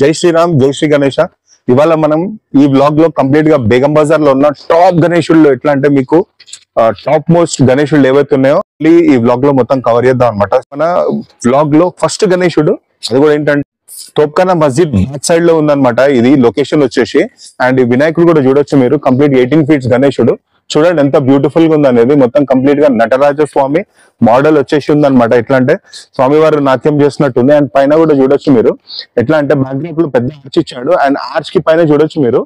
జై శ్రీరామ్, జై శ్రీ గణేష. ఇవాళ మనం ఈ బ్లాగ్ లో కంప్లీట్ గా బేగం బజార్ లో ఉన్న టాప్ గణేశుళ్ళు ఎట్లా అంటే మీకు టాప్ మోస్ట్ గణేశుళ్ళు ఏవైతే ఉన్నాయో ఈ బ్లాగ్ లో మొత్తం కవర్ చేద్దాం అనమాట. మన బ్లాగ్ లో ఫస్ట్ గణేశుడు అది కూడా ఏంటంటే తోప్ఖానా మస్జిద్ బ్యాక్ సైడ్ లో ఉందన్నమాట. ఇది లొకేషన్ వచ్చేసి అండ్ ఈ వినాయకుడు కూడా చూడొచ్చు మీరు. కంప్లీట్ 18 feet గణేశుడు చూడండి ఎంత బ్యూటిఫుల్ గా ఉంది అనేది. మొత్తం కంప్లీట్ గా నటరాజ స్వామి మోడల్ వచ్చేసి ఉందన్నమాట. ఎట్లా అంటే స్వామివారు నాట్యం చేస్తున్నట్టుంది. అండ్ పైన కూడా చూడొచ్చు మీరు ఎట్లా అంటే బ్యాక్గ్రౌండ్ లో పెద్ద ఆర్చ్ ఇచ్చాడు. అండ్ ఆర్చ్ కి పైన చూడొచ్చు మీరు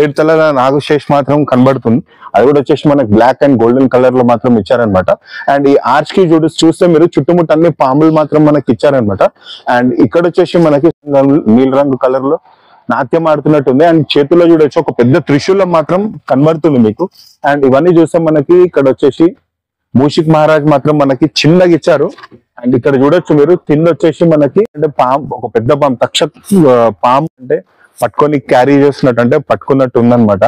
7 తలల నాగశేష్ మాత్రం కనబడుతుంది. అది కూడా వచ్చేసి మనకు బ్లాక్ అండ్ గోల్డెన్ కలర్ లో మాత్రం ఇచ్చారనమాట. అండ్ ఈ ఆర్చ్ కి చూస్తే మీరు చుట్టుముట్టు అన్ని పాములు మాత్రం మనకి ఇచ్చారనమాట. అండ్ ఇక్కడ వచ్చేసి మనకి నీల రంగు కలర్ లో నాట్యం ఆడుతున్నట్టుంది. అండ్ చేతుల్లో చూడొచ్చు ఒక పెద్ద త్రిశూలం మాత్రం కనబడుతుంది మీకు. అండ్ ఇవన్నీ చూస్తే మనకి ఇక్కడ వచ్చేసి మూషిక్ మహారాజ్ మాత్రం మనకి చిన్నగా ఇచ్చారు. అండ్ ఇక్కడ చూడొచ్చు మీరు కింద వచ్చేసి మనకి అంటే పామ్, ఒక పెద్ద పామ్, తక్ష పామ్ అంటే పట్టుకొని క్యారీ చేస్తున్నట్టు అంటే పట్టుకున్నట్టు ఉందన్నమాట.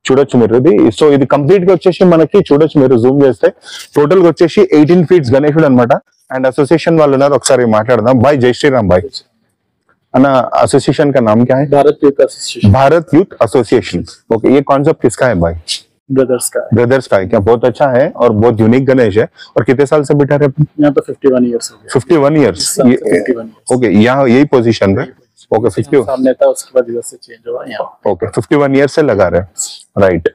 చూడొచ్చు మీరు ఇది. సో ఇది కంప్లీట్ గా వచ్చేసి మనకి చూడొచ్చు మీరు జూమ్ చేస్తే టోటల్ గా వచ్చేసి 18 feet గణేశుడు అనమాట. అండ్ అసోసియేషన్ వాళ్ళు ఉన్నారు, ఒకసారి మాట్లాడదాం. బాయ్ జై శ్రీరామ్ బాయ్. अन्ना एसोसिएशन का नाम क्या है? Bharat youth association. Bharat youth association. Okay, ये कॉन्सेप्ट किसका है भाई? ब्रदर्स का। ब्रदर्स का है क्या? बहुत अच्छा है और बहुत यूनिक गणेश है। और कितने साल से बैठा रहे? यहाँ पे 51 ईयर्स हो गए। 51 ईयर्स। ओके, यहाँ यही पोजीशन पे। ओके, 50 सामने था, उसके बाद इधर से चेंज हुआ यहाँ। ओके, 51 ईयर्स से लगा रहे, राइट।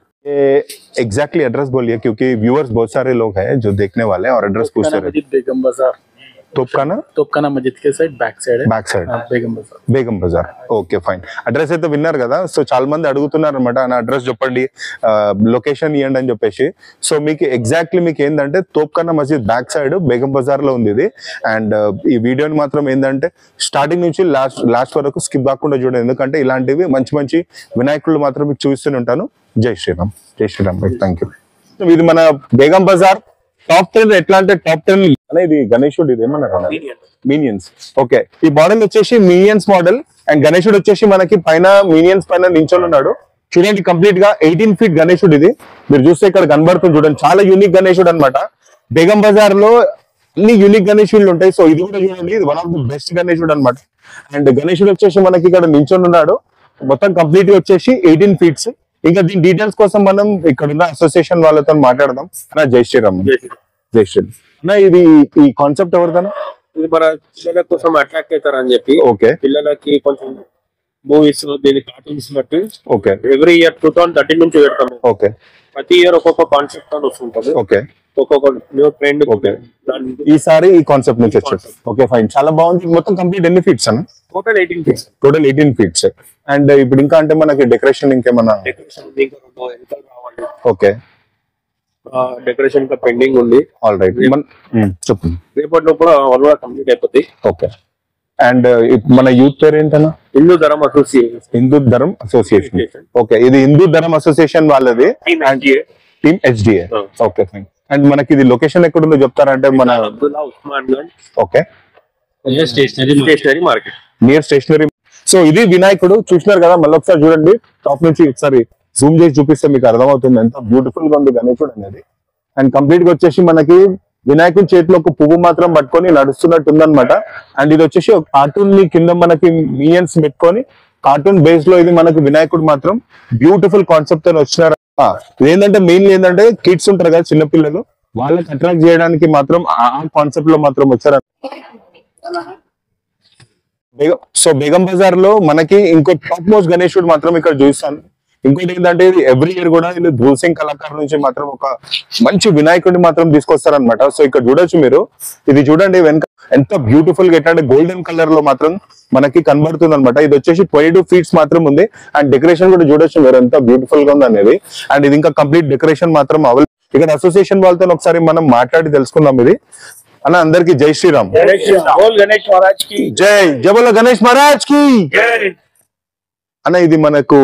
एग्जैक्टली एड्रेस बोलिए क्योंकि व्यूअर्स बहुत सारे लोग हैं जो देखने वाले हैं और एड्रेस पूछते रहे। बेगम बाजार। तोपखाना मस्जिद के side back side Begum Bazaar. Okay fine. Address అయితే విన్నారు కదా. సో చాలా మంది అడుగుతున్నారు అనమాట, నా అడ్రస్ చెప్పండి, లొకేషన్ ఇవ్వండి అని చెప్పేసి. సో మీకు ఎగ్జాక్ట్లీ మీకు ఏంటంటే తోప్ఖానా మస్జిద్ బ్యాక్ సైడ్ బేగం బజార్ లో ఉంది ఇది. అండ్ ఈ వీడియోని మాత్రం ఏంటంటే స్టార్టింగ్ నుంచి లాస్ట్ వరకు స్కిప్ కాకుండా చూడండి, ఎందుకంటే ఇలాంటివి మంచి మంచి వినాయకులు మాత్రం మీకు చూస్తూనే ఉంటాను. జై శ్రీరామ్, జై శ్రీరామ్. Thank you. ఇది మన బేగం బజార్ టాప్ 10 ఎట్లా అంటే టాప్ 10 అనేది గణేశుడు ఇది ఏమన్నారు మీనియన్స్. ఓకే, ఈ మోడల్ వచ్చేసి మీనియన్స్ మోడల్. అండ్ గణేశుడు వచ్చేసి మనకి పైన మీనియన్స్ పైన నించొని ఉన్నాడు. చూడండి కంప్లీట్ గా 18 feet గణేశుడు ఇది. మీరు చూస్తే ఇక్కడ కనబడుతుంది చూడండి, చాలా యూనిక్ గణేశుడు అనమాట. బేగం బజార్ లో అన్ని యూనిక్ గణేశుడు ఉంటాయి. సో ఇది కూడా చూడండి, ఇది వన్ ఆఫ్ ది బెస్ట్ గణేశుడు అనమాట. అండ్ గణేశుడు వచ్చేసి మనకి ఇక్కడ నించొని ఉన్నాడు. మొత్తం కంప్లీట్ గా వచ్చేసి 18 feet. ఇంకా దీని డీటెయిల్స్ కోసం మనం ఇక్కడ ఉన్న అసోసియేషన్ వాళ్ళతో మాట్లాడదాం. అన్న జై శ్రీరామ్. జై శ్రీరామ్ అన్న, ఇది ఈ కాన్సెప్ట్ ఎవరిదన్నా? ఇది మన పిల్లల కోసం అట్రాక్ట్ అవుతారని చెప్పి. ఓకే, పిల్లలకి కొంచెం మూవీస్, దీని కార్టూన్స్ బట్టి. ఓకే, ఎవ్రీ ఇయర్ 2013 నుంచి పెడతాము. ఓకే, ప్రతి ఇయర్ ఒక్కొక్క కాన్సెప్ట్ అని వస్తుంటది. ఓకే, ఒక్కొక్క న్యూ ట్రెండ్. ఓకే, ఈసారి ఈ కాన్సెప్ట్ నుంచి వచ్చారు. ఓకే ఫైన్, చాలా బాగుంది. మొత్తం కంప్లీట్ ఎన్ని ఫీట్స్ అన్న? Total 18 feet. Total 18 feet. And ఇప్పుడు ఇంకా అంటే మనకి డెకరేషన్ ఇంకేమన్నా? ఓకే, డెకరేషన్ కా పెండింగ్ ఉంది. ఆల్ రైట్, చెప్పండి. రేపట్లో కూడా వాళ్ళు కూడా కంప్లీట్ అయిపోతాయి. ఓకే, అండ్ మన యూత్ పేరు ఏంటన్నా? Hindu Dharma association. Hindu Dharma association. Okay, ఇది హిందూ ధర్మ అసోసియేషన్ వాళ్ళది. Team HDA. Okay fine. And మనకి ఇది లొకేషన్ ఎక్కడ ఉందో చెప్తారంటే? మన Osman Gunj. Okay, stationery market, near stationery. So ఇది వినాయకుడు చూసినారు కదా. మళ్ళీ ఒకసారి చూడండి, టాప్ నుంచి ఒకసారి జూమ్ చేసి చూపిస్తే మీకు అర్థమవుతుంది ఎంత బ్యూటిఫుల్ గా ఉంది గణేశుడు అనేది. అండ్ కంప్లీట్ గా వచ్చేసి మనకి వినాయకుడి చేతిలో ఒక పువ్వు మాత్రం పట్టుకొని నడుస్తున్నట్టు ఉందన్నమాట. అండ్ ఇది వచ్చేసి ఒక కార్టూన్ ని కింద మనకి మినియన్స్ పెట్టుకొని కార్టూన్ బేస్ లో ఇది మనకి వినాయకుడు మాత్రం బ్యూటిఫుల్ కాన్సెప్ట్ తో వచ్చినారు. ఇదేంటంటే మెయిన్లీ ఏంటంటే కిడ్స్ ఉంటారు కదా, చిన్నపిల్లలు, వాళ్ళకి అట్రాక్ట్ చేయడానికి మాత్రం ఆ కాన్సెప్ట్ లో మాత్రం వచ్చారు. సో బేగం బజార్ లో మనకి ఇంకో టాప్ మోస్ట్ గణేశుడు మాత్రం ఇక్కడ చూస్తాను. ఇంకోటి ఏంటంటే ఇది ఎవ్రీ ఇయర్ కూడా వీళ్ళు ధూల్ సింగ్ కళాకారు నుంచి మాత్రం ఒక మంచి వినాయకుడిని మాత్రం తీసుకొస్తారనమాట. సో ఇక్కడ చూడొచ్చు మీరు, ఇది చూడండి వెనక ఎంత బ్యూటిఫుల్ గా ఎట్లా గోల్డెన్ కలర్ లో మాత్రం మనకి కనబడుతుంది అనమాట. ఇది వచ్చేసి 22 feet మాత్రం ఉంది. అండ్ డెకరేషన్ కూడా చూడొచ్చు మీరు ఎంత బ్యూటిఫుల్ గా ఉంది అనేది. అండ్ ఇది ఇంకా కంప్లీట్ డెకరేషన్ మాత్రం అవైలబుల్. ఇక్కడ అసోసియేషన్ వాళ్ళతో ఒకసారి మనం మాట్లాడి తెలుసుకుందాం ఇది. అన్న అందరికి జై శ్రీరామ్. గణేష్ మహారాజ్ కి జై. జబల గణేష్ మహారాజ్ కి అన్న. ఇది మనకు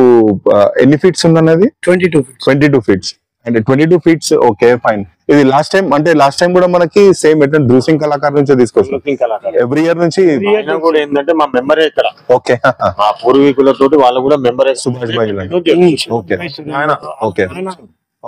ఎన్ని ఫీట్స్ ఉందన్నది? 22 feet. And 22 feet. Okay fine. ఇది లాస్ట్ టైం కూడా మనకి సేమ్ ఎట్లా ధృసింగ్ కళాకారు నుంచి తీసుకొచ్చాం. ఎవ్రీ ఇయర్ నుంచి కూడా ఏంటంటే మా మెంబరే ఇక్కడ. ఓకే, మా పూర్వీకులతోటి వాళ్ళు కూడా మెంబరే. Subhash bhai. Okay, okay,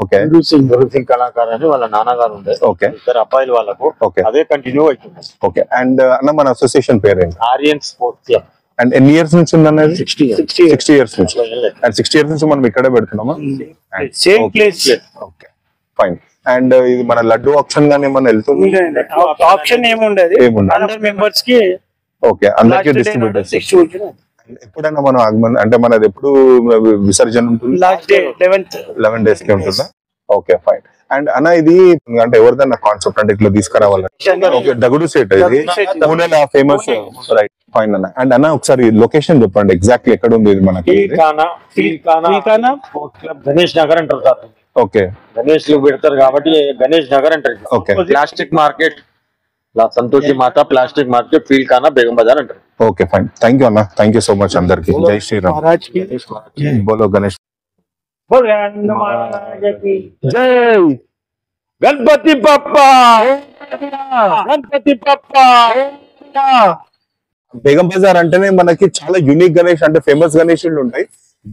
okay. ధృసింగ్ కళాకారు అని వాళ్ళ నాన్నగారు ఉండే. ఓకే, ఇద్దరు అబ్బాయిలు వాళ్ళకు. ఓకే, అదే కంటిన్యూ అవుతుంది. ఓకే. అండ్ అన్న మన అసోసియేషన్ పేరు ఏంటి? Aryan sports club. అండ్ ఎన్ని ఇయర్స్ నుంచి ఉందన్నది 60 60 ఇయర్స్ నుంచి. అండ్ 60 ఇయర్స్ నుంచి మనం ఇక్కడే పెడుతున్నామా? Same place. Okay fine. And ఇది మన లడ్డు ఆప్షన్ గానీ ఏమన్నా వెళ్తుంది? ఆప్షన్ ఏముండదు, అందరు మెంబర్స్ కి ఓకే అందరికి డిస్ట్రిబ్యూటర్స్. ఎప్పుడైనా మనం ఆగమన్ అంటే మనది ఎప్పుడు విసర్జన ఉంటుంది? లాస్ట్ డే 11 days కి ఉంటుందా? Okay fine. అండ్ అన్న ఇది అంటే ఎవరిదన్నా కాన్సెప్ట్ అంటే ఇట్లా తీసుకురావాలి? ఓకే దగుడు సెట్ ఇది పూణేలో ఫేమస్, రైట్ ఫైన్ అన్న. అండ్ అన్న ఒకసారి లొకేషన్ చెప్పండి ఎగ్జాక్ట్లీ ఎక్కడ ఉంది ఇది మనకి? గణేష్ నగర్ అంటారు సార్. ఓకే గణేష్ లో పెడతారు కాబట్టి గణేష్ నగర్ అంటారు. Okay plastic market, Santoshi Mata plastic market, Pheel Khana, Begum Bazar అంటారు. Okay fine. థ్యాంక్ యూ అన్న, థ్యాంక్ యూ సో మచ్ అందరికి. జై శ్రీరామ్. బోలో గణేష్. జై గణపతి బప్పా, గణపతి బప్పా. బేగం బజార్ అంటేనే మనకి చాలా యూనిక్ గణేష్ అంటే ఫేమస్ గణేషులు ఉంటాయి.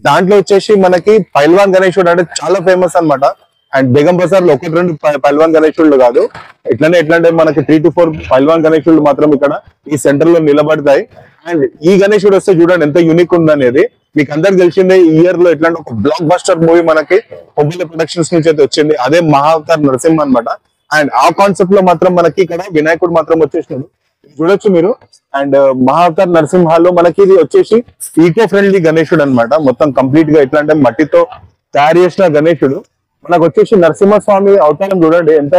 దాంట్లో వచ్చేసి మనకి పైల్వాన్ గణేశుడు అంటే చాలా ఫేమస్ అన్నమాట. అండ్ బేగం బజార్ లో 1-2 పైల్వాన్ గణేశుళ్ళు కాదు, ఎట్లంటే మనకి 3 to 4 పైల్వాన్ గణేశుళ్ళు మాత్రం ఇక్కడ ఈ సెంటర్ లో నిలబడతాయి. అండ్ ఈ గణేశుడు వస్తే చూడండి ఎంత యూనిక్ ఉందనేది. మీకు అందరికి తెలిసిందే ఈ ఇయర్ లో ఎట్లాంటి ఒక బ్లాక్ బస్టర్ మూవీ మనకి మొబైల్ ప్రొడక్షన్స్ నుంచి అయితే వచ్చింది, అదే మహావతార్ నరసింహ అన్నమాట. అండ్ ఆ కాన్సెప్ట్ లో మాత్రం మనకి ఇక్కడ వినాయకుడు మాత్రం వచ్చేసినాడు, చూడొచ్చు మీరు. అండ్ మహావతార్ నరసింహాలో మనకి ఇది వచ్చేసి ఈకో ఫ్రెండ్లీ గణేశుడు అన్నమాట. మొత్తం కంప్లీట్ గా ఎట్లా అంటే మట్టితో తయారు చేసిన గణేశుడు. మనకు వచ్చేసి నరసింహస్వామి అవతారం చూడండి ఎంత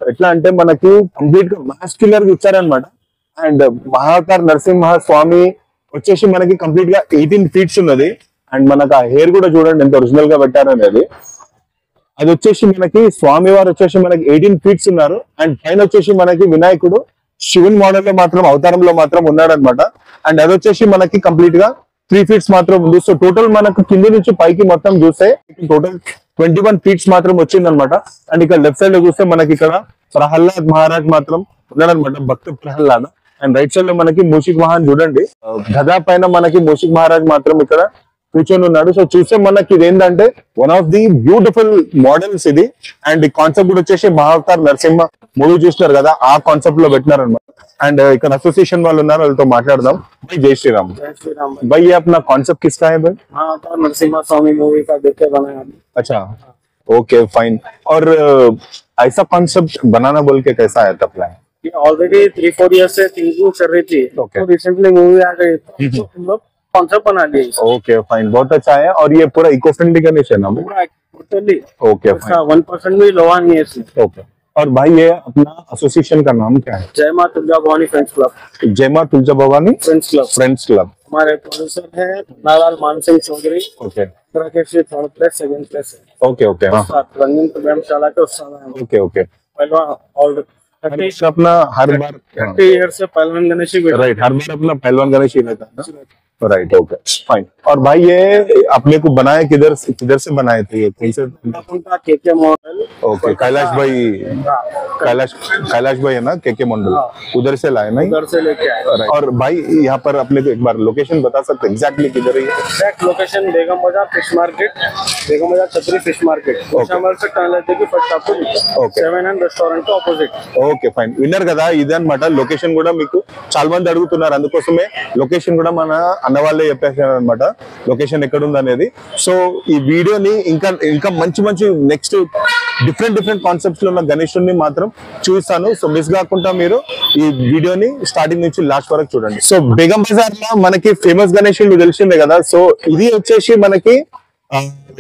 ఎట్లా అంటే మనకి కంప్లీట్ గా మాస్క్యులర్ గా ఇచ్చారనమాట. అండ్ మహావతార్ నరసింహ స్వామి వచ్చేసి మనకి కంప్లీట్ గా 18 feet ఉన్నది. అండ్ మనకు ఆ హెయిర్ కూడా చూడండి ఎంత ఒరిజినల్ గా పెట్టారనేది. అది వచ్చేసి మనకి స్వామి వారు వచ్చేసి మనకి 18 feet ఉన్నారు. అండ్ పైన వచ్చేసి మనకి వినాయకుడు శివుని మోడల్ లో మాత్రం అవతారంలో మాత్రం ఉన్నాడు అనమాట. అండ్ అది వచ్చేసి మనకి కంప్లీట్ గా 3 feet మాత్రం ఉంది. సో టోటల్ మనకు కింది నుంచి పైకి మొత్తం చూస్తే టోటల్ 21 feet మాత్రం వచ్చింది అనమాట. అండ్ ఇక్కడ లెఫ్ట్ సైడ్ లో చూస్తే మనకి ఇక్కడ ప్రహ్లాద్ మహారాజ్ మాత్రం ఉన్నాడు అనమాట, భక్త ప్రహ్లాద. అండ్ రైట్ సైడ్ లో మనకి మూషిక్ మహాన్ చూడండి, గదా పైన మనకి మూషిక్ మహారాజ్ మాత్రం ఇక్కడ కూర్చొని ఉన్నాడు. సో చూస్తే మనకి ఇది ఏంటంటే one of the beautiful models ఇది. అండ్ ఈ కాన్సెప్ట్ కూడా వచ్చేసి మహావతార్ నరసింహ మూవీ చూస్తున్నారు కదా, ఆ కాన్సెప్ట్ లో పెట్టినారు అనమాట. అండ్ ఇక్కడ అసోసియేషన్ వాళ్ళు ఉన్నారు, వాళ్ళతో మాట్లాడదాం. भाई जय श्री राम. भाई ये अपना कॉन्सेप्ट किसका है भाई? नरसिम्हा स्वामी मूवी का देख के बनाया। अच्छा ओके फाइन. और ऐसा कॉन्सेप्ट बनाना बोल के कैसा आया था प्लान? ये ऑलरेडी 3-4 years से थिंकिंग कर रही थी, Okay. तो रिसेंटली मूवी आ गई तो हम लोग कॉन्सेप्ट बना लिए इसका। ओके फाइन, बहुत अच्छा है. और ये पूरा इको फ्रेंडली गणेश है ना? पूरा टोटली ओके फाइन. 1% भी लोहा नहीं है इसमें। ओके. और भाई ये अपना एसोसिएशन का नाम क्या है? जय Maa Tulja Bhavani friends club. Jai Maa Tulja Bhavani friends club friends club. हमारे प्रोड्यूसर है नालाल Man Singh Chaudhary, okay Rakesh 3rd place 2nd place है। ओके ओके हाँ रंगीन व्यायामशाला के उस्ताद हैं। Okay okay. पहलवान और 30 अपना हर बार years से पहलवान गणेश ही बैठे। राइट, हर बार अपना पहलवान गणेश ही रहता है ना? Right okay fine. और भाई ये अपने को बनाया किधर से बनाए थे? ये कौन से? उनका केके मॉडल। ओके कैलाश भाई, कैलाश भाई है ना केके मंडल, उधर से लाए ना? उधर से लेके आए। Right. और भाई यहाँ पर अपने को एक बार लोकेशन बता सकते एग्जैक्टली किधर है? एग्जैक्ट लोकेशन बेगम बाजार फिश मार्केट, बेगम बाजार छतरी फिश मार्केट, शामल से टर्न लेते कि फर्स्ट आपको Okay. 7 रेस्टोरेंट के ऑपोजिट। Okay fine. విన్నర్ కదా ఇది అన్నమాట. లొకేషన్ కూడా మీకు చాలా మంది అడుగుతున్నారు, అందుకోసమే లొకేషన్ కూడా మన అన్న వాళ్ళే చెప్పేసారు అనమాట లొకేషన్ ఎక్కడ ఉంది అనేది. సో ఈ వీడియోని ఇంకా మంచి నెక్స్ట్ డిఫరెంట్ కాన్సెప్ట్స్ లో ఉన్న గణేశుడిని మాత్రం చూపిస్తాను. సో మిస్ కాకుండా మీరు ఈ వీడియోని స్టార్టింగ్ నుంచి లాస్ట్ వరకు చూడండి. సో బేగం బజార్ లో మనకి ఫేమస్ గణేశుడు తెలిసిందే కదా. సో ఇది వచ్చేసి మనకి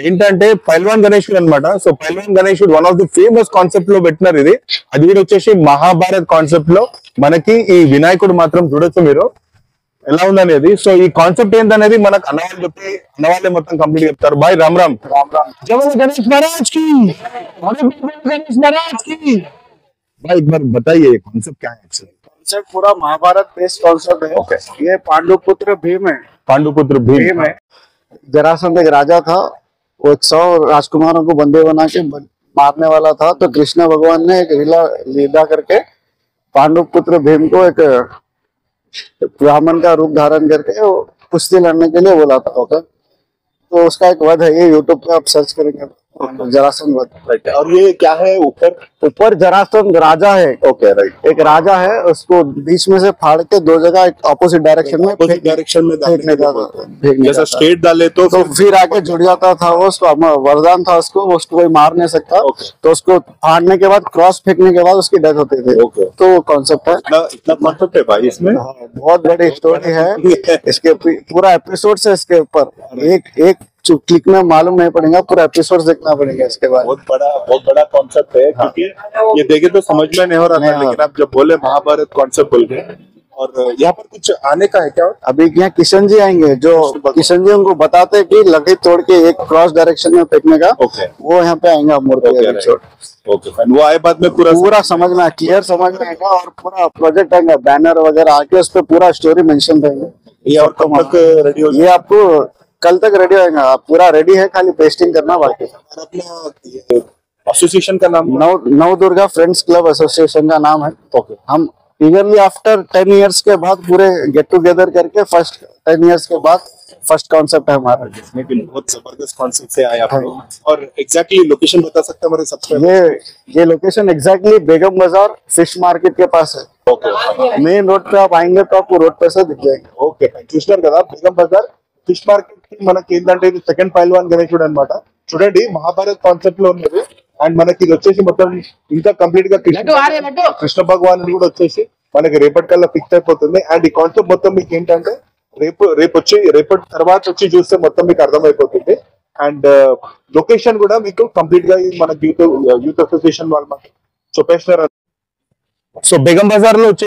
ఏంటంటే పైల్వాన్ గణేశుడు అన్నమాట. సో పైల్వాన్ గణేశుడు one of the famous concept లో పెట్టినారు ఇది. అది కూడా వచ్చేసి మహాభారత్ కాన్సెప్ట్ లో మనకి ఈ వినాయకుడు మాత్రం చూడొచ్చు మీరు ఎలా ఉందనేది. సో ఈ కాన్సెప్ట్ ఏంటనేది మనకు అన్నవాళ్ళే మొత్తం కంప్లీట్ చెప్తారు. బాయ్ రామ్ రామ్. జై గణేష్ महाराज की, गणेश महाराज की. भाई एक बार बताइए कॉन्सेप्ट क्या है एक्चुअली? कॉन्सेप्ट पूरा महाभारत बेस्ड कॉन्सेप्ट है। Okay. ये पांडुपुत्र भीम है। पांडुपुत्र भीम है। जरासंध एक राजा था, वो 100 राजकुमारों को बंदे बना के मारने वाला था। तो कृष्ण भगवान ने एक लीला करके पांडुपुत्र भीम को एक ब्राह्मण का रूप धारण करके वो कुश्ती लड़ने के लिए बोला था। ओके, तो उसका एक वध है, ये यूट्यूब पे आप सर्च करेंगे जरासंध वध। राइट। और ये क्या है ऊपर? ऊपर जरासंध राजा है। Okay right. एक राजा है, उसको बीच में से फाड़ के दो जगह एक ऑपोजिट डायरेक्शन में अपोजिट डायरेक्शन में फेंकने का जैसा स्ट्रेट डाले तो फिर आके जुड़ जाता था वो, उसको वरदान था उसको कोई मार नहीं सकता। तो उसको फाड़ने के बाद क्रॉस फेंकने के बाद उसकी डेथ होती थी। तो वो कॉन्सेप्ट है। इतना कॉन्सेप्ट है भाई इसमें। बहुत बड़ी स्टोरी है इसके, पूरा एपिसोड है इसके ऊपर। एक क्लिक में मालूम नहीं पड़ेगा, पूरा एपिसोड देखना पड़ेगा इसके बाद। बहुत बड़ा कॉन्सेप्ट है। क्योंकि ये देखे तो समझ में नहीं हो रहा था, लेकिन आप जब बोले महाभारत कॉन्सेप्ट बोल के, और यहाँ पर कुछ आने का है क्या? अभी यहाँ किशन जी आएंगे, जो किशन जी उनको बताते हैं कि लकड़ी तोड़ के एक क्रॉस डायरेक्शन में फेंकने का। वो यहाँ पे आएंगे मूर्ति। ओके वो आए बाद में पूरा समझ में क्लियर समझ में आएगा, और पूरा प्रोजेक्ट आएगा, बैनर वगैरह आके उस पर पूरा स्टोरी मेंशन रहेगा। ये और कब तक रेडी हो? ये आपको कल तक रेडी होगा। आप पूरा रेडी है, खाली पेस्टिंग करना बाकी। अपना एसोसिएशन का नाम? नव दुर्गा फ्रेंड्स क्लब एसोसिएशन का नाम है। ओके। हम इगरली आफ्टर 10 इयर्स के बाद पूरे गेट टुगेदर करके फर्स्ट 10 इयर्स के बाद फर्स्ट कॉन्सेप्ट है हमारा। बहुत जबरदस्त कॉन्सेप्ट से आए आप लोग। और एग्जैक्टली लोकेशन बता सकते हैं हमारे सबसे? ये लोकेशन एग्जैक्टली बेगम बाजार फिश मार्केट के पास है। ओके। मेन रोड पे आप आएंगे तो आपको रोड पे से दिख जाएंगे। ఓకే చూస్తున్నారు కదా బేగం బజార్ ఫిష్ మార్కెట్ కి మనకి ఏంటంటే ఇది సెకండ్ పైల్వాన్ గణేశుడు అన్నమాట. చూడండి మహాభారత్ కాన్సెప్ట్ లో ఉన్నది. అండ్ మనకి ఇది వచ్చేసి మొత్తం ఇంకా కంప్లీట్ గా కృష్ణ భగవాన్ కూడా వచ్చేసి మనకి రేపటి కల్లా ఫిక్స్ అయిపోతుంది. అండ్ ఈ కాన్సెప్ట్ మొత్తం మీకు ఏంటంటే రేపటి తర్వాత వచ్చి చూస్తే మొత్తం మీకు అర్థమైపోతుంది. అండ్ లొకేషన్ కూడా మీకు కంప్లీట్ గా మన యూత్ అసోసియేషన్ వాళ్ళు మనకి చూపేస్తున్నారు. సో బేగం బజార్ లో వచ్చే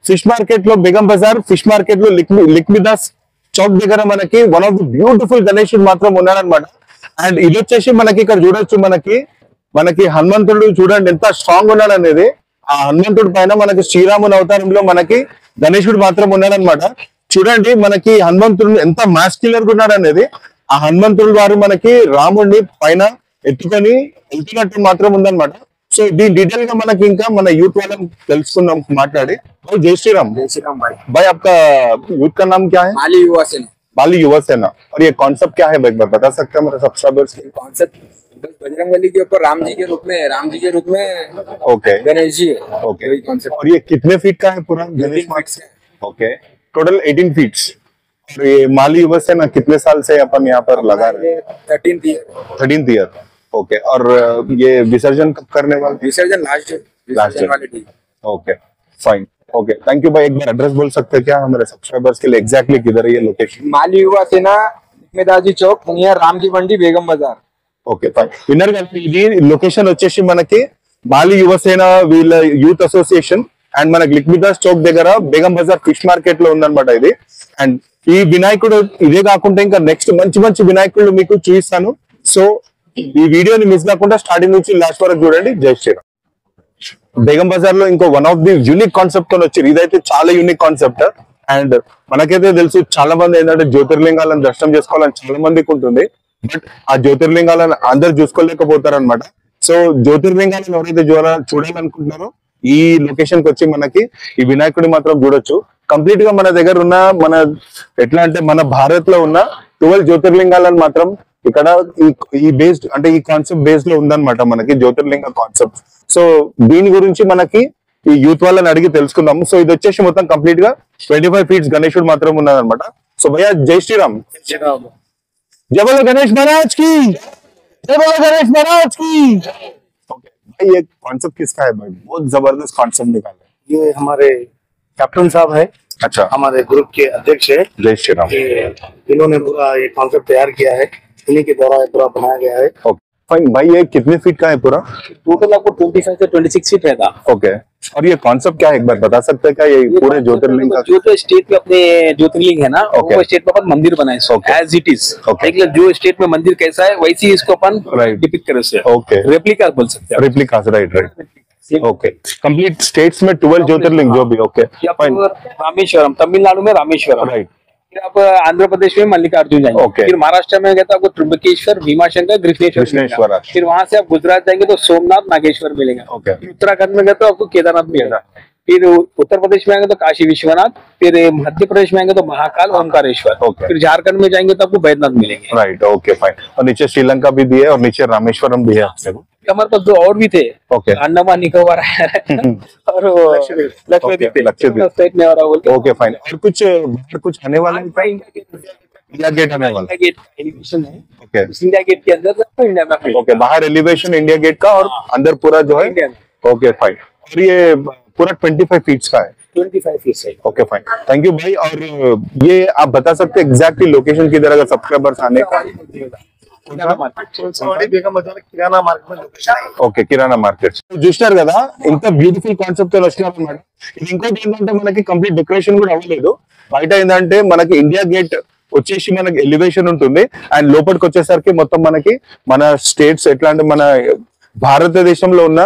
ఫిష్ మార్కెట్ లో బేగం బజార్ ఫిష్ మార్కెట్ లో లిక్మిదాస్ చౌక్ దగ్గర మనకి వన్ ఆఫ్ ది బ్యూటిఫుల్ గణేశుడు మాత్రం ఉన్నాడనమాట. అండ్ ఇది వచ్చేసి మనకి ఇక్కడ చూడొచ్చు, మనకి హనుమంతుడు చూడండి ఎంత స్ట్రాంగ్ ఉన్నాడు అనేది. ఆ హనుమంతుడి పైన మనకి శ్రీరాముని అవతారంలో మనకి గణేశుడు మాత్రం ఉన్నాడనమాట. చూడండి మనకి హనుమంతుడు ఎంత మాస్క్యులర్ గా ఉన్నాడు అనేది. ఆ హనుమంతుడు వారు మనకి రాముడిని పైన ఎత్తుకొని వెళ్తున్నట్టు మాత్రం ఉందన్నమాట. సో దీని డీటెయిల్ గా మనకి ఇంకా మన యూత్ వాళ్ళని తెలుసుకుందాం మాట్లాడి. भाई जय श्री राम। जय श्री राम भाई। भाई आपका यूथ का नाम क्या है? माली युवा सेना। माली युवा सेना। और ये कॉन्सेप्ट क्या है भाई, बता सकते हैं मेरे सब्सक्राइबर्स के? कॉन्सेप्ट बजरंगबली के ऊपर राम जी के रूप में ओके गणेश जी है। ओके। वही कॉन्सेप्ट। और ये कितने फीट का है पूरा Ganesh marks? Okay total 18 feet. और ये माली युवा सेना कितने साल से अपन यहाँ पर लगा रहे हैं? 13th year. ओके। और ये विसर्जन कब करने वाले? विसर्जन लास्ट वाले दिन। Okay fine. Okay thank you भाई। एक बार एड्रेस बोल सकते हैं क्या हमारे सब्सक्राइबर्स के लिए, एग्जैक्टली किधर है ये लोकेशन? माली युवा सेना मेदाजी चौक नियर राम की मंडी बेगम बाजार। Okay fine. విన్నర్ కదా, ఇది లొకేషన్ వచ్చేసి మనకి మాలి యువసేన వీళ్ళ యూత్ అసోసియేషన్ అండ్ మనకి లిక్మిదాస్ చౌక్ దగ్గర బేగం బజార్ ఫిష్ మార్కెట్ లో ఉందన్నమాట ఇది. అండ్ ఈ వినాయకుడు ఇదే కాకుండా ఇంకా నెక్స్ట్ మంచి వినాయకుడు మీకు చూపిస్తాను. సో ఈ వీడియోని మిస్ కాకుండా స్టార్టింగ్ నుంచి లాస్ట్ వరకు చూడండి. జై శ్రీరామ్. బేగం బజార్ లో ఇంకో one of the unique concept తో వచ్చారు. ఇదైతే చాలా యూనిక్ కాన్సెప్ట్. అండ్ మనకైతే తెలుసు చాలా మంది ఏంటంటే జ్యోతిర్లింగాలను దర్శనం చేసుకోవాలని చాలా మందికి ఉంటుంది. బట్ ఆ జ్యోతిర్లింగాలను అందరు చూసుకోలేకపోతారు అనమాట. సో జ్యోతిర్లింగాలను ఎవరైతే చూడాలనుకుంటున్నారో ఈ లొకేషన్ కి వచ్చి మనకి ఈ వినాయకుడి మాత్రం చూడొచ్చు. కంప్లీట్ గా మన దగ్గర ఉన్న ఎట్లా అంటే మన భారత్ లో ఉన్న 12 జ్యోతిర్లింగాలను మాత్రం ఇక్కడ ఈ బేస్డ్ అంటే ఈ కాన్సెప్ట్ బేస్ లో ఉందన్నమాట మనకి జ్యోతిర్లింగ కాన్సెప్ట్. సో దీని గురించి మనకి ఈ యూత్ వాళ్ళని అడిగి తెలుసుకుందాము. సో ఇది వచ్చేసి మొత్తం కంప్లీట్ గా 25 ఫీట్స్ గణేశుడు మాత్రం ఉన్నదన్నమాట. సో భయ్యా జై శ్రీరామ్. जय बोलो गणेश महाराज की, जय बोलो गणेश महाराज की। ओके भाई ये कॉन्सेप्ट किसका है भाई? बहुत जबरदस्त कॉन्सेप्ट निकाला है। ये हमारे कैप्टन साहब है, अच्छा हमारे ग्रुप के अध्यक्ष है। जय श्री राम। इन्होंने पूरा ये कॉन्सेप्ट तैयार किया है, इन्हीं के द्वारा पूरा बनाया गया है। Okay fine. भाई ये कितने फीट का है पूरा? टोटल आपको 25 से 26 फीट रहता। ओके। और ये कॉन्सेप्ट क्या है एक बार बता सकते हैं क्या? ये पूरे ज्योतिर्लिंग का जो तो स्टेट में अपने ज्योतिर्लिंग है ना, Okay. वो स्टेट में अपन मंदिर बनाए Okay. As it is. Okay. जो स्टेट में मंदिर कैसा है वैसे ही इसको अपन Right. डिपिक्ट करे उसे ओके रेप्लिका बोल सकते हैं। रिप्लिकास राइट ओके। कंप्लीट स्टेट्स में 12 ज्योतिर्लिंग जो भी ओके फाइन रामेश्वरम तमिलनाडु में रामेश्वरम, राइट। फिर आप आंध्र प्रदेश में मल्लिकार्जुन जाएंगे, Okay. फिर महाराष्ट्र में गए तो आपको त्र्यंबकेश्वर भीमाशंकर कृष्णेश्वर कृष्णेश्वर, फिर वहां से आप गुजरात जाएंगे तो सोमनाथ नागेश्वर मिलेगा, ओके फिर उत्तराखंड में गए तो आपको केदारनाथ मिलेगा, फिर उत्तर प्रदेश में आएंगे तो काशी विश्वनाथ, फिर मध्य प्रदेश में आएंगे तो महाकाल ओमकारेश्वर, Okay. फिर झारखंड में जाएंगे तो आपको बैद्यनाथ मिलेंगे। Right, okay fine. और नीचे श्रीलंका भी दिए और नीचे रामेश्वरम भी है अपने को। हमारे पास दो और भी थे, ओके अंडमान निकोबार और लक्षद्वीप लक्षद्वीप। स्टेट में और बोल के ओके फाइन। और कुछ आने वाला है? इंडिया गेट आने वाला इंडिया गेट एलिवेशन है, ओके उस इंडिया गेट के अंदर तो इंडिया में ओके, बाहर एलिवेशन इंडिया गेट का और अंदर पूरा जो है इंडिया में ओके फाइन। और ये पूरा 25 फीट का है। 25 फीट है। ओके फाइन, थैंक यू भाई। और ये आप बता सकते हैं एग्जैक्टली लोकेशन किधर अगर सब्सक्राइबर्स आने का? కిరాణా మార్కెట్ में लोकेशन है। ఓకే, కిరాణా మార్కెట్ చూసినారు కదా, ఇంత బ్యూటిఫుల్ కాన్సెప్ట్ తో వచ్చినారు అన్నమాట. ఇది ఇంకోటి ఏంటంటే మనకి కంప్లీట్ డెకరేషన్ కూడా అవ్వలేదు. బయట ఏంటంటే మనకి ఇండియా గేట్ వచ్చేసి మనకి ఎలివేషన్ ఉంటుంది అండ్ లోపలికి వచ్చేసరికి మొత్తం మనకి మన స్టేట్స్ ఎట్లా అంటే మన భారతదేశంలో ఉన్న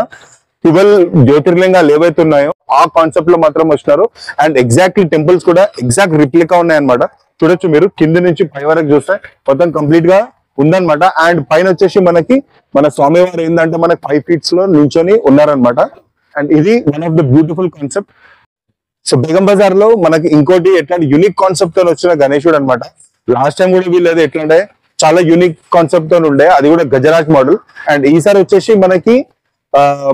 12 జ్యోతిర్లింగాలు ఏవైతే ఉన్నాయో ఆ కాన్సెప్ట్ లో మాత్రం వచ్చినారు. అండ్ ఎగ్జాక్ట్లీ టెంపుల్స్ కూడా ఎగ్జాక్ట్ రిప్లికా ఉన్నాయన్నమాట. చూడొచ్చు మీరు కింద నుంచి పై వరకు చూస్తే మొత్తం కంప్లీట్ గా ఉందన్నమాట. అండ్ పైన వచ్చేసి మనకి మన స్వామివారు ఏంటంటే మనకి 5 ఫీట్స్ లో నిల్చొని ఉన్నారనమాట. అండ్ ఇది one of the beautiful concept. So Begum Bazaar లో మనకి ఇంకోటి ఎట్లాంటి యూనిక్ కాన్సెప్ట్ తో వచ్చిన గణేశుడు అనమాట. లాస్ట్ టైం కూడా వీళ్ళది ఎట్లా అంటే చాలా యూనిక్ కాన్సెప్ట్ తో ఉండే, అది కూడా గజరాజ్ మోడల్. అండ్ ఈసారి వచ్చేసి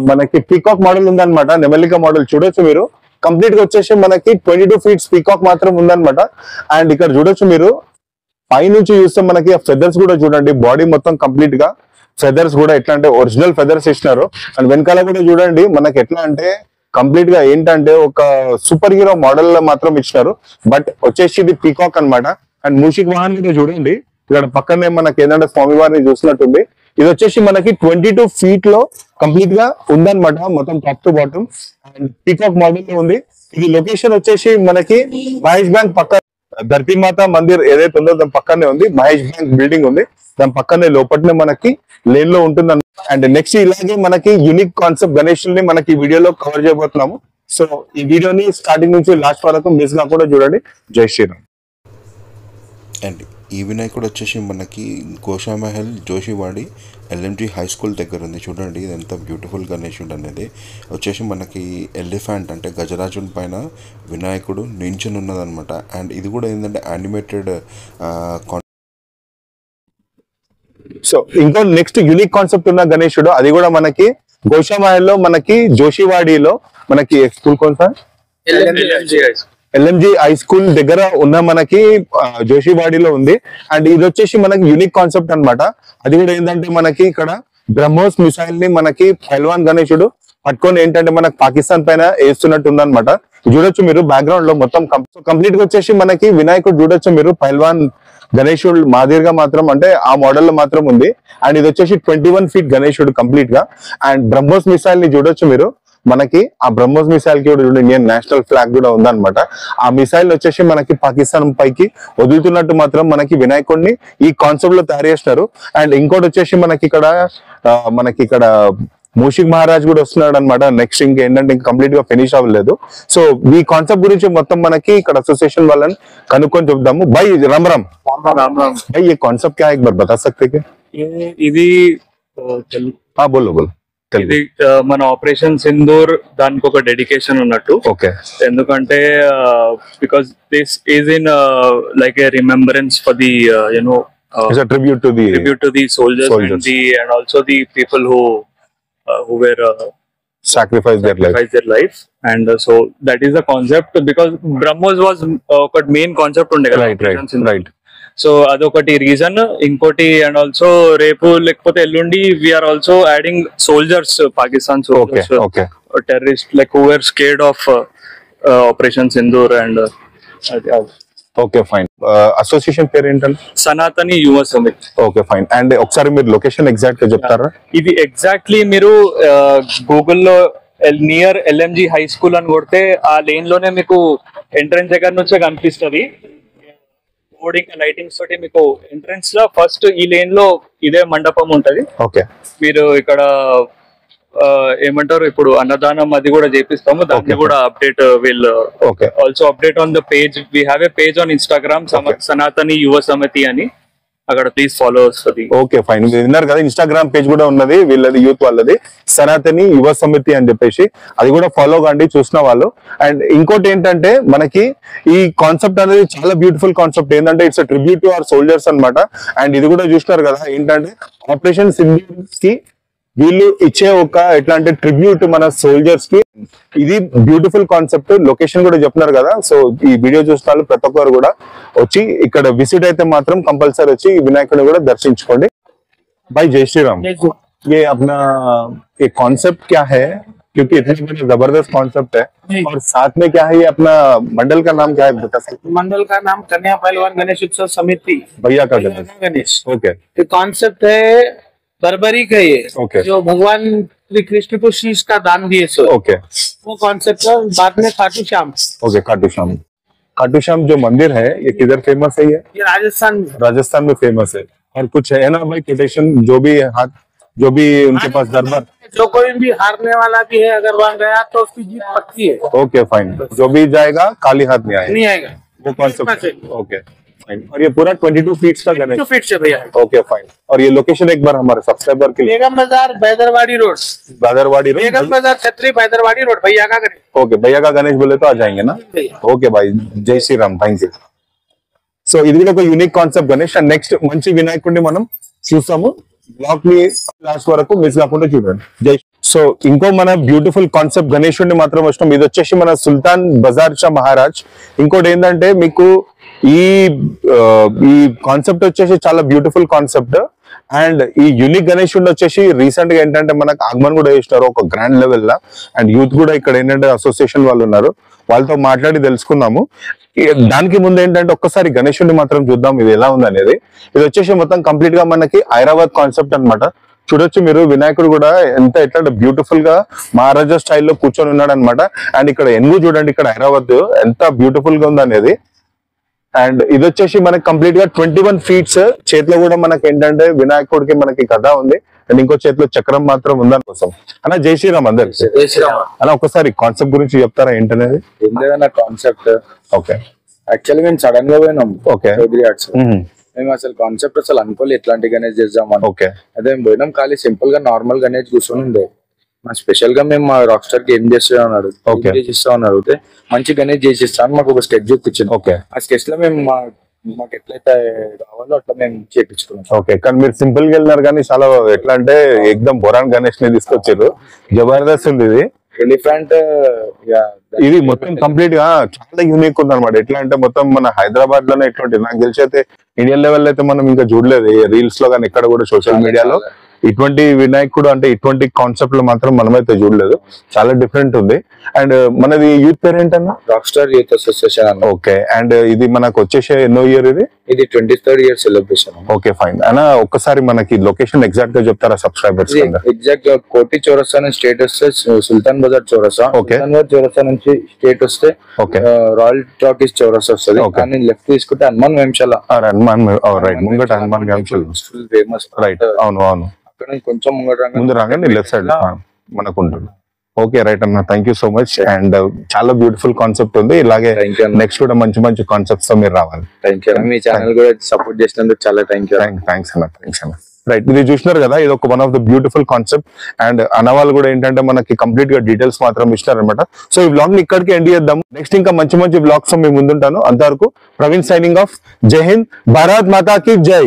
మనకి పీకాక్ మోడల్ ఉందన్నమాట, నెమలిక మోడల్. చూడొచ్చు మీరు కంప్లీట్ గా వచ్చేసి మనకి 22 ఫీట్స్ పీకాక్ మాత్రం ఉందన్నమాట. అండ్ ఇక్కడ చూడొచ్చు మీరు పై నుంచి చూస్తే మనకి ఆ ఫెదర్స్ కూడా చూడండి, బాడీ మొత్తం కంప్లీట్ గా ఫెదర్స్ కూడా ఎట్లా అంటే ఒరిజినల్ ఫెదర్స్ ఇచ్చినారు. అండ్ వెనకాల కూడా చూడండి మనకి ఎట్లా అంటే కంప్లీట్ గా ఏంటంటే ఒక సూపర్ హీరో మోడల్ మాత్రం ఇచ్చినారు. బట్ వచ్చేసి ఇది పీకాక్ అన్నమాట. అండ్ మూషిక్ వాహన్ కూడా చూడండి ఇక్కడ పక్కనే మనకి ఏంటంటే స్వామివారిని చూసినట్టుంది. ఇది వచ్చేసి మనకి 22 ఫీట్ లో కంప్లీట్ గా ఉందన్నమాట, మొత్తం top to bottom. And peacock model లో ఉంది. ఇది లొకేషన్ వచ్చేసి మనకి మహేష్ బ్యాంక్ పక్క ధర్తీ మాతా మందిర్ ఏదైతే ఉందో దాని పక్కనే ఉంది. మహేష్ బ్యాంక్ బిల్డింగ్ ఉంది, దాని పక్కనే లోపలనే మనకి లేన్ లో ఉంటుంది. అండ్ నెక్స్ట్ ఇలాగే మనకి యూనిక్ కాన్సెప్ట్ గణేషుల్ని మనకి ఈ వీడియోలో కవర్ చేయబోతున్నాము. సో ఈ వీడియోని స్టార్టింగ్ నుంచి లాస్ట్ వరకు మిస్ గా కూడా చూడండి. జై శ్రీరామ్. అండ్ ఈ వినాయకుడు వచ్చేసి మనకి గోషామహల్ జోషివాడి ఎల్ఎంజీ హై స్కూల్ దగ్గర ఉంది. చూడండి ఇది ఎంత బ్యూటిఫుల్ గణేశుడు అనేది. వచ్చేసి మనకి ఎలిఫెంట్ అంటే గజరాజుని పైన వినాయకుడు నించుని ఉన్నదనమాట. అండ్ ఇది కూడా ఏంటంటే యానిమేటెడ్. సో ఇంకో నెక్స్ట్ యూనిక్ కాన్సెప్ట్ ఉన్న గణేశుడు అది కూడా మనకి గోషామహల్లో మనకి జోషివాడిలో మనకి స్కూల్ కొంత ఎల్ఎంజీ హై స్కూల్ దగ్గర ఉన్న మనకి జోషివాడిలో ఉంది. అండ్ ఇది వచ్చేసి మనకి యూనిక్ కాన్సెప్ట్ అన్నమాట. అది కూడా ఏంటంటే మనకి ఇక్కడ బ్రహ్మోస్ మిసైల్ ని మనకి పహల్వాన్ గణేశుడు పట్టుకొని ఏంటంటే మనకి పాకిస్తాన్ పైన వేస్తున్నట్టు ఉందన్నమాట. చూడొచ్చు మీరు బ్యాక్గ్రౌండ్ లో మొత్తం కంప్లీట్ గా వచ్చేసి మనకి వినాయకుడు చూడొచ్చు మీరు పహల్వాన్ గణేశుడు మాదిరిగా మాత్రం అంటే ఆ మోడల్ లో మాత్రం ఉంది. అండ్ ఇది వచ్చేసి 21 ఫీట్ గణేశుడు కంప్లీట్ గా. అండ్ బ్రహ్మోస్ మిసైల్ ని చూడొచ్చు మీరు, మనకి ఆ బ్రహ్మోస్ మిసైల్ కి కూడా ఇండియన్ నేషనల్ ఫ్లాగ్ కూడా ఉందన్నమాట. ఆ మిసైల్ వచ్చేసి మనకి పాకిస్తాన్ పైకి వదులుతున్నట్టు మాత్రం మనకి వినాయకుడిని ఈ కాన్సెప్ట్ లో తయారు చేసినారు. అండ్ ఇంకోటి వచ్చేసి మనకి ఇక్కడ మూషిక్ మహారాజ్ కూడా వస్తున్నాడు అనమాట. నెక్స్ట్ ఇంకేంటంటే కంప్లీట్ గా ఫినిష్ అవ్వలేదు. సో ఈ కాన్సెప్ట్ గురించి మొత్తం మనకి ఇక్కడ అసోసియేషన్ వాళ్ళని కనుక్కొని చెప్దాము. भाई राम राम। भाई ये कॉन्सेप्ट क्या है, एक बार बता सकते क्या? ఇది हाँ बोलो ఇది మన ఆపరేషన్ సింధూర్ దానికి ఒక డెడికేషన్ ఉన్నట్టు. ఓకే, ఎందుకంటే because this is in like A remembrance for the you know tribute to the soldiers and also the people who were sacrifice their life. And so that is the concept, because BrahMos was ఒక main concept ఉండే కదా. right. So అదొకటి reason. ఇంకోటి and also రేపు లేకపోతే ఎల్లుండి we are also adding soldiers, Pakistan soldiers, terrorist like who were scared of operation Sindoor. And okay fine. Association పేరు ఏంటంటే సనాతని యువ సమితి. Okay fine. అండ్ ఒకసారి మీరు లొకేషన్ ఎగ్జాక్ట్ గా చెప్తారా? ఇది ఎగ్జాక్ట్లీ మీరు గూగుల్లో నియర్ ఎల్ఎంజీ హై స్కూల్ అని కొడితే ఆ లేన్ లోనే మీకు ఎంట్రన్స్ దగ్గర నుంచే కనిపిస్తుంది. బోర్డింగ్ లైటింగ్స్ తోటి మీకు ఎంట్రన్స్ లో ఫస్ట్ ఈ లేన్ లో ఇదే మండపం ఉంటది. ఓకే, మీరు ఇక్కడ ఏమంటారు ఇప్పుడు అన్నదానం అది కూడా చేపిస్తాము. దాన్ని కూడా update will also update on the page. We have a page on Instagram, Sanatani యువ సమితి అని. అక్కడ ప్లీజ్ ఫాలో వస్తుంది. ఓకే ఫైన్, విన్నారు కదా ఇన్స్టాగ్రామ్ పేజ్ కూడా ఉన్నది వీళ్ళది, యూత్ వాళ్ళది, సనాతని యువ సమితి అని చెప్పేసి, అది కూడా ఫాలో కండి చూసిన వాళ్ళు. అండ్ ఇంకోటి ఏంటంటే మనకి ఈ కాన్సెప్ట్ అనేది చాలా బ్యూటిఫుల్ కాన్సెప్ట్, ఏంటంటే it's tribute to our soldiers అన్నమాట. అండ్ ఇది కూడా చూసినారు కదా ఏంటంటే ఆపరేషన్ సింధూర్ కి వీళ్ళు ఇచ్చే ఒక ఎట్లా అంటే ట్రిబ్యూట్ మన సోల్జర్స్ కి. ఇది బ్యూటిఫుల్ కాన్సెప్ట్, లొకేషన్ కూడా చెప్తున్నారు కదా. సో ఈ వీడియో చూసిన ప్రతి ఒక్కరు కూడా వచ్చి ఇక్కడ విజిట్ అయితే మాత్రం కంపల్సరీ వచ్చి వినాయకుడిని కూడా దర్శించుకోండి. भाई जय श्री राम, ये अपना ये कॉन्सेप्ट क्या है, क्योंकि इतनी बड़ी जबरदस्त कॉन्सेप्ट है, और साथ में क्या है ये अपना मंडल का नाम क्या है बता सकते? मंडल का नाम कन्या पहलवान गणेश उत्सव समिति भैया का गणेश। ओके, ये कॉन्सेप्ट है बर्बरी का, ये ओके, जो भगवान श्री कृष्ण को शीश का दान दिए सो, ओके, वो कॉन्सेप्ट है। बाद में खाटू श्याम, ओके, खाटू श्याम। खाटू श्याम जो मंदिर है ये किधर फेमस है? ये राजस्थान में फेमस है। और कुछ है ना भाई कोटेशन, जो भी हाथ जो भी उनके पास दरबार, जो कोई भी हारने वाला भी है अगर वहाँ गया तो उसकी जीत पक्की है। ओके फाइन, जो भी जाएगा खाली हाथ नहीं नहीं आएगा वो कॉन्सेप्ट। ओके फाइन, और ये पूरा 22 फीट का गणेश, 2 फीट से भैया। ओके फाइन, और ये लोकेशन एक बार हमारे सब्सक्राइबर के लिए, बेगम बाजार बैदरवाड़ी रोड, बेगम बाजार छतरी बैदरवाड़ी रोड, भैया का गणेश। ओके, भैया का गणेश बोले तो आ जाएंगे ना। ఓకే బాయ్, జై శ్రీరామ్, థ్యాంక్ యూ. సో ఇది కూడా ఒక unique concept Ganesh. And next మంచి వినాయకుడిని మనం చూస్తాము, బ్లాగ్ ని లాస్ట్ వరకు మిస్ కాకుండా చూడండి. జై. సో ఇంకో మన బ్యూటిఫుల్ కాన్సెప్ట్ గణేశుడిని మాత్రం వచ్చినాం. ఇది వచ్చేసి మన సుల్తాన్ బజార్ షా మహారాజ్. ఇంకోటి ఏంటంటే మీకు ఈ కాన్సెప్ట్ వచ్చేసి చాలా బ్యూటిఫుల్ కాన్సెప్ట్. అండ్ ఈ యూనిక్ గణేశుడిని వచ్చేసి రీసెంట్ గా ఏంటంటే మనకు ఆగమన్ కూడా చేసినారు ఒక grand level law. And youth కూడా ఇక్కడ ఏంటంటే అసోసియేషన్ వాళ్ళు ఉన్నారు, వాళ్ళతో మాట్లాడి తెలుసుకుందాము. దానికి ముందు ఏంటంటే ఒక్కసారి గణేశుడిని మాత్రం చూద్దాం ఇది ఎలా ఉంది అనేది. ఇది వచ్చేసి మొత్తం కంప్లీట్ గా మనకి హైదరాబాద్ కాన్సెప్ట్ అన్నమాట. చూడొచ్చు మీరు, వినాయకుడు కూడా ఎంత ఎట్లా బ్యూటిఫుల్ గా మహారాజా స్టైల్లో కూర్చొని ఉన్నాడు అనమాట. అండ్ ఇక్కడ ఎన్ను చూడండి, ఇక్కడ హైదరాబాద్ ఎంత బ్యూటిఫుల్ గా ఉంది అనేది. అండ్ ఇది వచ్చేసి మనకి కంప్లీట్ గా 21 ఫీట్స్. చేతిలో కూడా మనకి ఏంటంటే వినాయకుడికి మనకి కథ ఉంది, అండ్ ఇంకో చేతిలో చక్రం మాత్రం ఉందని కోసం. అన్న జై శ్రీరామ్ అందరికి. అన్న ఒకసారి కాన్సెప్ట్ గురించి చెప్తారా ఏంటనేది? ఏం లేదన్న కాన్సెప్ట్. ఓకే, యాక్చువల్లీ మేము సడన్ గా పోయినాం. ఓకే, మేము అసలు కాన్సెప్ట్ అసలు అనుకోలేదు ఎట్లాంటి గణేష్ చేద్దామని. ఓకే, అదే మేము పోయినాం, ఖాళీ సింపుల్ గా నార్మల్ గణేష్ కూర్చొని ఉండే. మా స్పెషల్ గా మేము మా రాక్ స్టార్ కి ఏం చేస్తా ఉన్నాడు, చేసిస్తా ఉన్నారు, అయితే మంచి గణేష్ చేసిస్తాను మాకు ఒక స్కెచ్ చూపించింది. ఓకే, ఆ స్కెచ్ లో మేము మాకు ఎట్లయితే కావాలో అట్లా మేము చేపించుకున్నాం. ఓకే, కానీ మీరు సింపుల్ గా వెళ్ళినారు, కానీ చాలా ఎట్లా అంటే ఎక్దమ్ బొరాన్ గణేష్ ని తీసుకొచ్చారు. జబర్దస్త్ ఉంది ఇది. ఎలిఫెంట్ ఇది మొత్తం కంప్లీట్ గా చాలా యూనిక్ ఉంది అనమాట. ఎట్లా అంటే మొత్తం మన హైదరాబాద్ లోనే ఇట్లాంటి, నాకు తెలిసి అయితే ఇండియన్ లెవెల్ అయితే మనం ఇంకా చూడలేదు రీల్స్ లో కానీ ఎక్కడ కూడా సోషల్ మీడియాలో ఇటువంటి వినాయకుడు అంటే ఇటువంటి కాన్సెప్ట్ లో మాత్రం మనమైతే చూడలేదు. చాలా డిఫరెంట్ ఉంది. అండ్ మనది యూత్ పేరు ఏంటన్నా? రాక్ స్టార్ యూత్ అసోసియేషన్ అన్న. ఓకే, అండ్ ఇది మనకు వచ్చేసే ఎన్నో ఇయర్ ఇది? ఇది 23rd year celebration. Okay fine అన్న, ఒక్కసారి మనకి లొకేషన్ ఎగ్జాక్ట్ గా చెప్తారా సబ్స్క్రైబర్స్? ఎగ్జాక్ట్ కోటి చౌరస్తా నుంచి స్టేట్ వస్తే సుల్తాన్ బజార్ చౌరస్తా, సుల్తాన్ బజార్ చౌరస్తా నుంచి స్టేట్ వస్తే రాయల్ టాకీస్ చౌరస్తా వస్తుంది. కానీ లెఫ్ట్ తీసుకుంటే హనుమాన్ వేంశాల, హనుమాన్ రైట్ ముంగట హనుమాన్ వేంశాల ఫేమస్ రైట్. అవును అవును, అక్కడ కొంచెం ముందు రాగానే లెఫ్ట్ సైడ్ మనకు ఉంటుంది. ఓకే రైట్ అన్న, thank you so much. And చాలా బ్యూటిఫుల్ కాన్సెప్ట్ ఉంది. ఇలాగే నెక్స్ట్ కూడా మంచి మంచి కాన్సెప్ట్స్ తో మీరు రావాలి. Thank you. మీ ఛానల్ కూడా సపోర్ట్ చేసినందుకు చాలా థ్యాంక్స్ అన్న. థ్యాంక్స్ అన్న. రైట్, ఇది చూసినారు కదా, ఇది ఒక one of the beautiful concept. And అన్న వాళ్ళు కూడా ఏంటంటే మనకి కంప్లీట్ గా డీటెయిల్స్ మాత్రం ఇచ్చినారనమాట. సో ఈ బ్లాగ్ ని ఇక్కడికి ఎండ్ చేద్దాము. నెక్స్ట్ ఇంకా మంచి మంచి బ్లాగ్స్ మీ ముందుంటాను. అంతవరకు ప్రవీణ్ సైనింగ్ ఆఫ్. జై హింద్, భారత్ మాతా కీ జై.